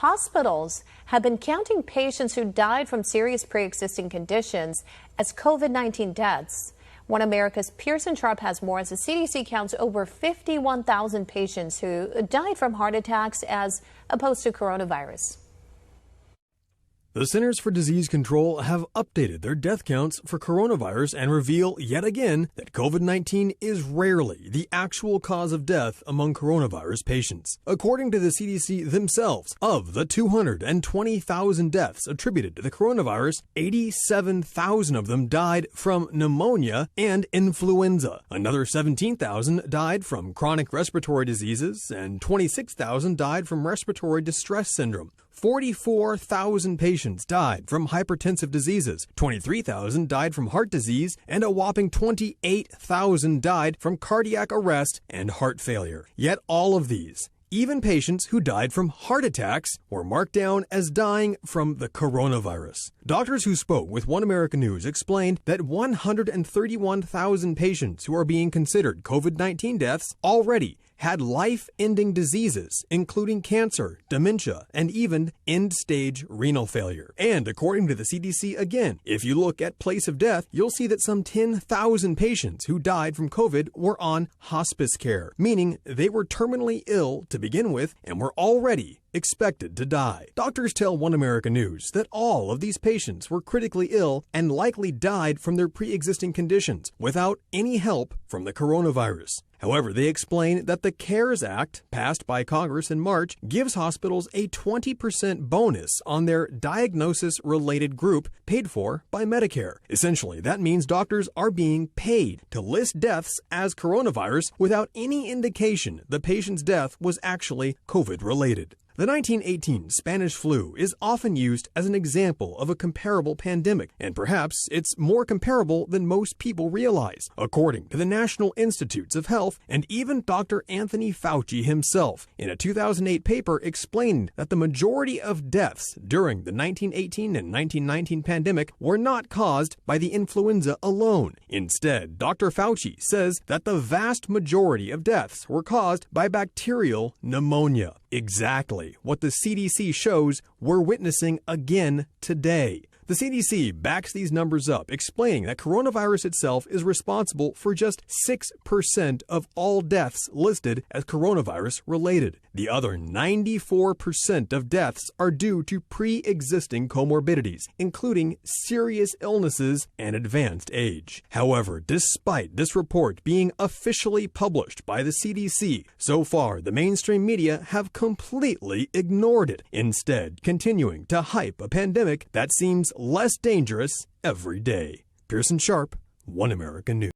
hospitals have been counting patients who died from serious pre-existing conditions as COVID-19 deaths. One America's Pearson Sharp has more as the CDC counts over 51,000 patients who died from heart attacks as opposed to coronavirus. The Centers for Disease Control have updated their death counts for coronavirus and reveal yet again that COVID-19 is rarely the actual cause of death among coronavirus patients. According to the CDC themselves, of the 220,000 deaths attributed to the coronavirus, 87,000 of them died from pneumonia and influenza. Another 17,000 died from chronic respiratory diseases, and 26,000 died from respiratory distress syndrome. 44,000 patients died from hypertensive diseases, 23,000 died from heart disease, and a whopping 28,000 died from cardiac arrest and heart failure. Yet all of these, even patients who died from heart attacks, were marked down as dying from the coronavirus. Doctors who spoke with One American News explained that 131,000 patients who are being considered COVID-19 deaths already had life-ending diseases, including cancer, dementia, and even end-stage renal failure. And according to the CDC again, if you look at place of death, you'll see that some 10,000 patients who died from COVID were on hospice care, meaning they were terminally ill to begin with and were already expected to die. Doctors tell One American News that all of these patients were critically ill and likely died from their pre-existing conditions without any help from the coronavirus. However, they explain that the CARES Act, passed by Congress in March, gives hospitals a 20% bonus on their diagnosis-related group paid for by Medicare. Essentially, that means doctors are being paid to list deaths as coronavirus without any indication the patient's death was actually COVID-related. The 1918 Spanish flu is often used as an example of a comparable pandemic, and perhaps it's more comparable than most people realize, according to the National Institutes of Health and even Dr. Anthony Fauci himself, in a 2008 paper explained that the majority of deaths during the 1918 and 1919 pandemic were not caused by the influenza alone. Instead, Dr. Fauci says that the vast majority of deaths were caused by bacterial pneumonia. Exactly what the CDC shows we're witnessing again today. The CDC backs these numbers up, explaining that coronavirus itself is responsible for just 6% of all deaths listed as coronavirus related. The other 94% of deaths are due to pre-existing comorbidities, including serious illnesses and advanced age. However, despite this report being officially published by the CDC, so far the mainstream media have completely ignored it, instead continuing to hype a pandemic that seems less dangerous every day. Pearson Sharp, One American News.